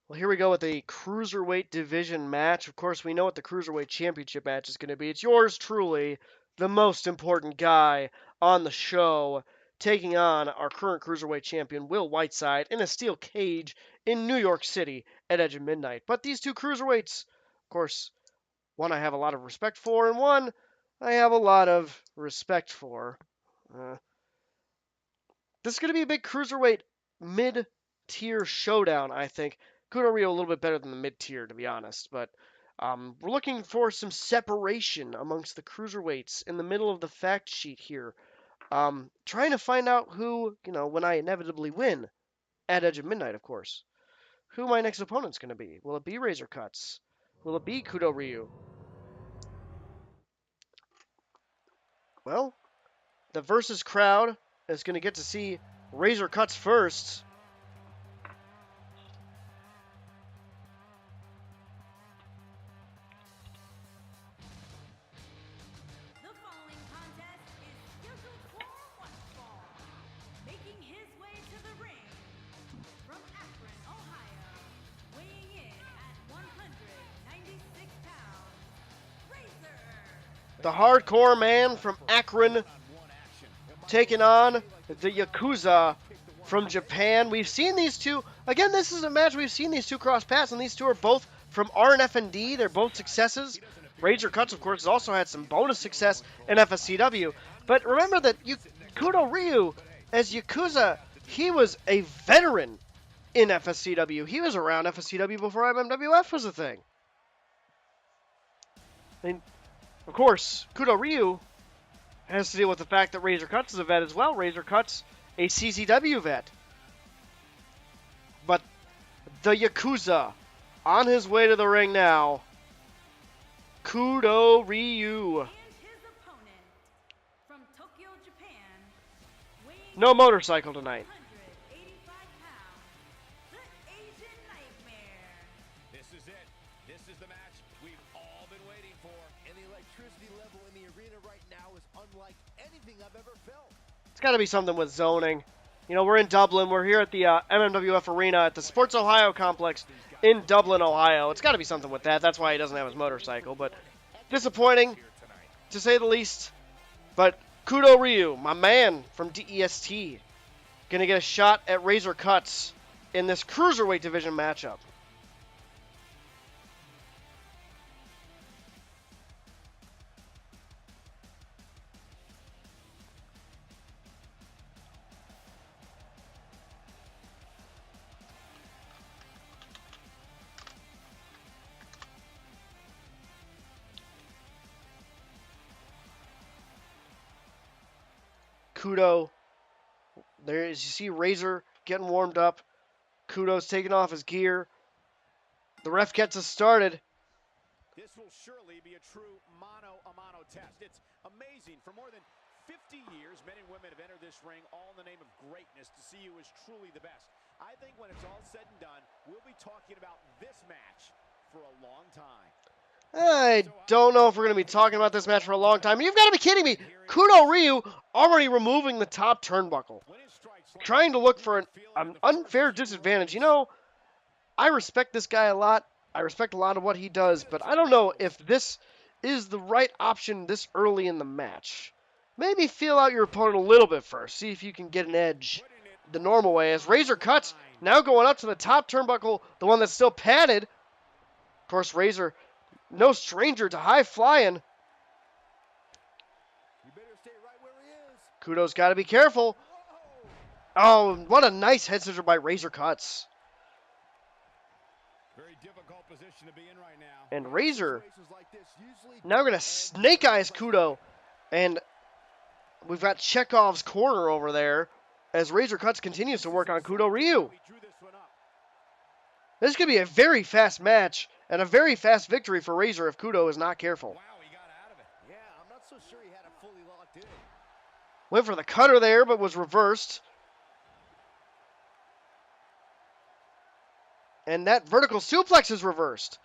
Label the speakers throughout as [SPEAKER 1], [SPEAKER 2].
[SPEAKER 1] Well, here we go with a Cruiserweight Division match. Of course, we know what the Cruiserweight Championship match is going to be. It's yours truly, the most important guy on the show, taking on our current Cruiserweight Champion, Will Whiteside, in a steel cage in New York City at Edge of Midnight. But these two Cruiserweights, of course, one I have a lot of respect for, and one I have a lot of respect for. This is going to be a big Cruiserweight mid-tier showdown, I think. Kudo Rio a little bit better than the mid-tier, to be honest, but we're looking for some separation amongst the Cruiserweights in the middle of the fact sheet here. Trying to find out who, when I inevitably win at Edge of Midnight, of course. Who my next opponent's going to be. Will it be Razor Cuts? Will it be Kudo Ryu? Well, the Versus crowd is going to get to see Razor Cuts first.
[SPEAKER 2] The following contest is scheduled for one fall. Making his way to the ring from Akron, Ohio, weighing in at 196 pounds, Razor.
[SPEAKER 1] The hardcore man from Akron taking on the Yakuza from Japan. We've seen these two. Again, this is a match we've seen these two cross paths, and these two are both from RNF&D. They're both successes. Razor Cuts, of course, has also had some bonus success in FSCW. But remember that Kudo Ryu, as Yakuza, he was a veteran in FSCW. He was around FSCW before MMWF was a thing. I mean, of course, Kudo Ryu has to deal with the fact that Razor Cuts is a vet as well. Razor Cuts, a CZW vet. But the Yakuza, on his way to the ring now, Kudo Ryu.
[SPEAKER 2] And his opponent from Tokyo, Japan, weighing
[SPEAKER 1] No motorcycle tonight.
[SPEAKER 2] 185 pounds, the Asian Nightmare.
[SPEAKER 3] This is it. This is the match we've all been waiting for. And the electricity level in the arena right now is unlike anything I've ever felt.
[SPEAKER 1] It's got to be something with zoning. We're in Dublin. We're here at the MMWF Arena at the Sports Ohio complex in Dublin, Ohio. It's got to be something with that. That's why he doesn't have his motorcycle. But disappointing, to say the least. But Kudo Ryu, my man from DEST, going to get a shot at Razor Cuts in this Cruiserweight Division matchup. Kudo, there is, you see Razor getting warmed up. Kudo's taking off his gear. The ref gets us started.
[SPEAKER 3] This will surely be a true mano-a-mano test. It's amazing. For more than 50 years, men and women have entered this ring all in the name of greatness to see who is truly the best. I think when it's all said and done, we'll be talking about this match for a long time.
[SPEAKER 1] I don't know if we're going to be talking about this match for a long time. You've got to be kidding me. Kudo Ryu already removing the top turnbuckle. Trying to look for an unfair disadvantage. I respect this guy a lot. I respect a lot of what he does, but I don't know if this is the right option this early in the match. Maybe feel out your opponent a little bit first. See if you can get an edge the normal way. As Razor Cuts now going up to the top turnbuckle, the one that's still padded. Of course, Razor, no stranger to high flying.
[SPEAKER 3] You better stay right where he is.
[SPEAKER 1] Kudo's got to be careful. Oh, what a nice head scissor by Razor Cuts.
[SPEAKER 3] Very difficult position to be in right now.
[SPEAKER 1] And Razor
[SPEAKER 3] Situations like this usually
[SPEAKER 1] now going to snake eyes Kudo. And we've got Chekhov's corner over there as Razor Cuts continues to work on Kudo Ryu.
[SPEAKER 3] He drew this one up.
[SPEAKER 1] This could be a very fast match and a very fast victory for Razor if Kudo is not careful.
[SPEAKER 3] Wow, he got out of it. Yeah, I'm not so sure he had it fully locked in.
[SPEAKER 1] Went for the cutter there, but was reversed. And that vertical suplex is reversed.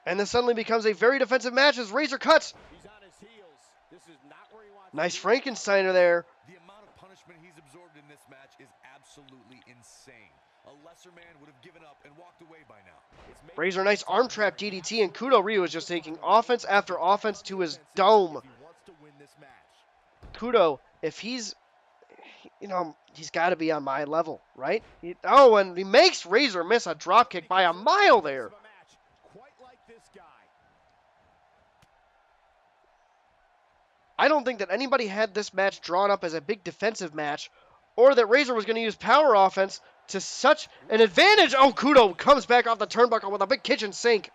[SPEAKER 1] And this suddenly becomes a very defensive match as Razor Cuts.
[SPEAKER 3] He's on his heels. This is not where he wants
[SPEAKER 1] Nice
[SPEAKER 3] to be.
[SPEAKER 1] Frankensteiner there.
[SPEAKER 4] The amount of punishment he's absorbed in this match is absolutely insane. A lesser man would have given up and walked away by now.
[SPEAKER 1] Razor, nice arm trap DDT, and Kudo Ryu is just taking offense after offense to his dome. Kudo, if he's, he's got to be on my level, right? And he makes Razor miss a dropkick by a mile there. I don't think that anybody had this match drawn up as a big defensive match, or that Razor was going to use power offense to such an advantage. Oh, Kudo comes back off the turnbuckle with a big kitchen sink.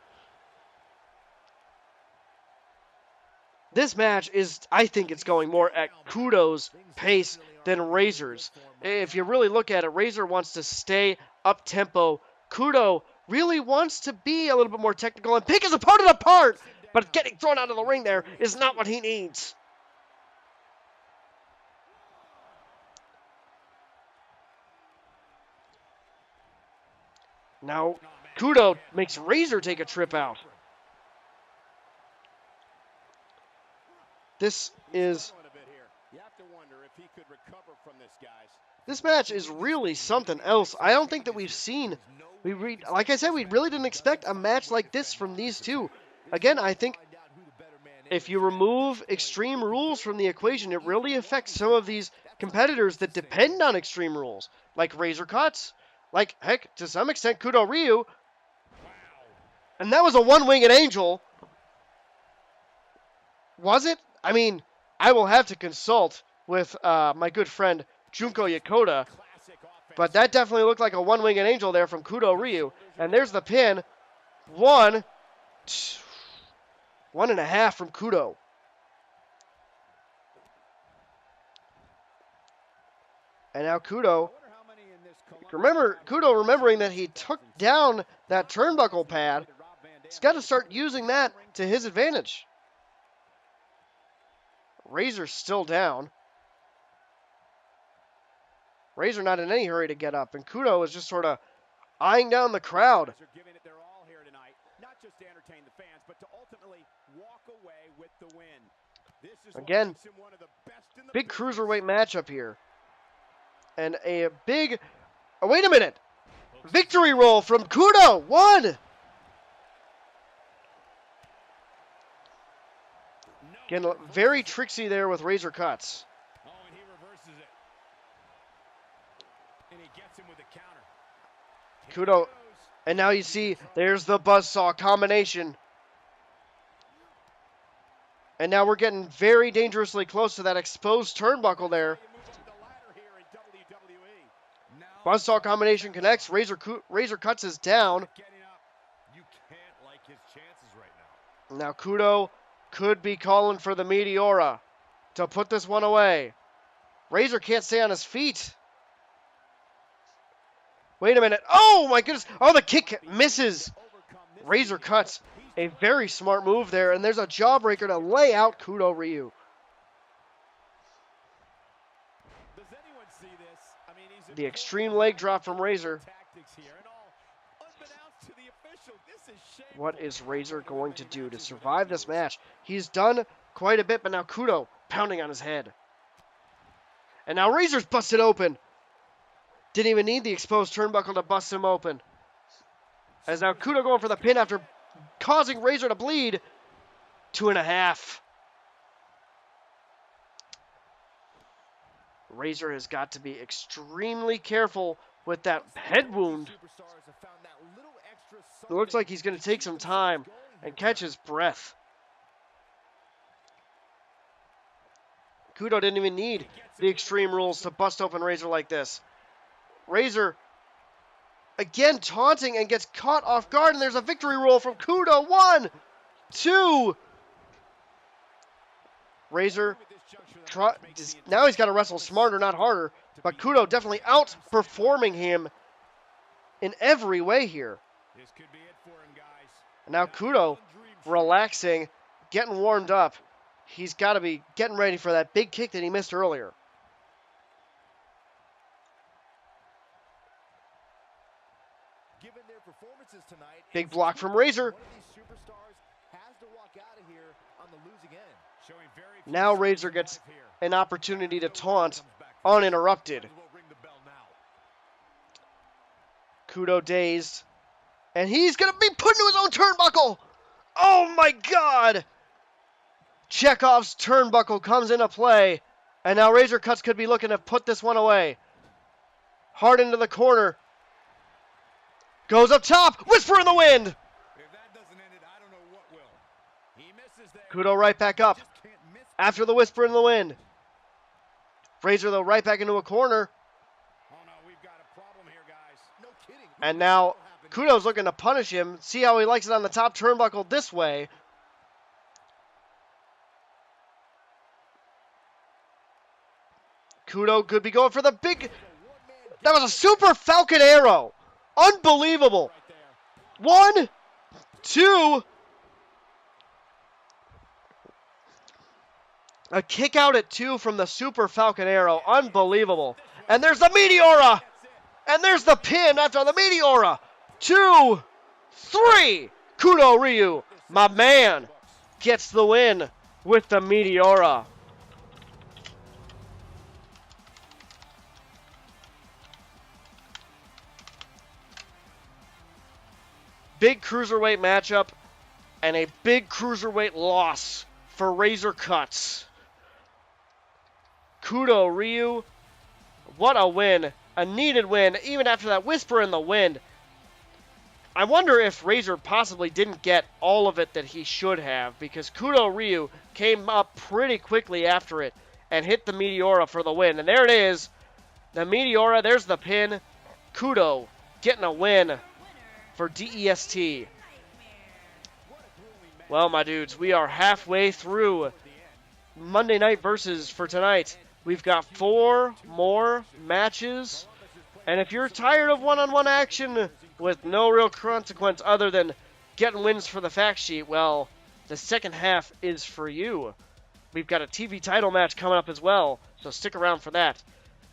[SPEAKER 1] This match I think it's going more at Kudo's pace than Razor's. If you really look at it, Razor wants to stay up-tempo. Kudo really wants to be a little bit more technical and pick his opponent apart, but getting thrown out of the ring there is not what he needs. Now, Kudo makes Razor take a trip out. This match is really something else. I don't think that we've seen, like I said, we really didn't expect a match like this from these two. Again, I think if you remove Extreme Rules from the equation, it really affects some of these competitors that depend on Extreme Rules, like Razor Cuts, like, heck, to some extent, Kudo Ryu. And that was a one-winged angel. Was it? I mean, I will have to consult with my good friend Junko Yakoda, but that definitely looked like a one-winged angel there from Kudo Ryu. And there's the pin. 1.5 from Kudo. And now Kudo, remembering that he took down that turnbuckle pad, he's got to start using that to his advantage. Razor's still down. Razor not in any hurry to get up, and Kudo is just sort of eyeing down the crowd. Again, big cruiserweight matchup here. And a big... Oh, wait a minute! Victory roll from Kudo! 1! Again, very tricksy there with Razor Cuts.
[SPEAKER 3] Oh, and he reverses it. And he gets him with a counter.
[SPEAKER 1] Kudo, and now you see, there's the buzzsaw combination. And now we're getting very dangerously close to that exposed turnbuckle there. Buzzsaw combination connects. Razor Cuts is down.
[SPEAKER 4] You can't like his chances right now.
[SPEAKER 1] Now Kudo could be calling for the Meteora to put this one away. Razor can't stay on his feet. Wait a minute. Oh my goodness. Oh, the kick misses. Razor Cuts. A very smart move there. And there's a jawbreaker to lay out Kudo Ryu. The extreme leg drop from Razor. What is Razor going to do to survive this match? He's done quite a bit, but now Kudo pounding on his head. And now Razor's busted open. Didn't even need the exposed turnbuckle to bust him open. As now Kudo going for the pin after causing Razor to bleed. 2.5. Razor has got to be extremely careful with that head wound. It looks like he's going to take some time and catch his breath. Kudo didn't even need the Extreme Rules to bust open Razor like this. Razor, again, taunting and gets caught off guard, and there's a victory roll from Kudo. 1, 2. Razor, now he's got to wrestle smarter, not harder, but Kudo definitely outperforming him in every way here. And now Kudo relaxing, getting warmed up. He's got to be getting ready for that big kick that he missed earlier. Big block from Razor. Now Razor gets an opportunity to taunt uninterrupted. Kudo dazed. And he's going to be put into his own turnbuckle. Oh my god! Chekhov's turnbuckle comes into play. And now Razor Cuts could be looking to put this one away. Hard into the corner. Goes up top. Whisper in the wind.
[SPEAKER 4] If that doesn't end it, I don't know what will. He misses there.
[SPEAKER 1] Kudo right back up.
[SPEAKER 4] Just can't miss.
[SPEAKER 1] After the whisper in the wind. Razor, though, right back into a corner.
[SPEAKER 4] Oh no, we've got a problem here, guys. No kidding.
[SPEAKER 1] And now Kudo's looking to punish him. See how he likes it on the top turnbuckle this way. Kudo could be going for the big... That was a super Falcon arrow. Unbelievable. 1, 2. A kick out at 2 from the super Falcon arrow. Unbelievable. And there's the Meteora. And there's the pin after the Meteora. 2, 3. Kudo Ryu, my man, gets the win with the Meteora. Big cruiserweight matchup and a big cruiserweight loss for Razor Cuts. Kudo Ryu, what a win. A needed win, even after that whisper in the wind. I wonder if Razor possibly didn't get all of it that he should have, because Kudo Ryu came up pretty quickly after it and hit the Meteora for the win. And there it is. The Meteora, there's the pin. Kudo getting a win for DEST. Well, my dudes, we are halfway through Monday Night Versus for tonight. We've got 4 more matches. And if you're tired of one-on-one action with no real consequence other than getting wins for the fact sheet, well, the second half is for you. We've got a TV title match coming up as well, so stick around for that.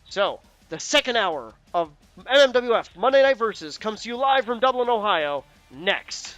[SPEAKER 1] So, the second hour of MMWF Monday Night Versus comes to you live from Dublin, Ohio, next.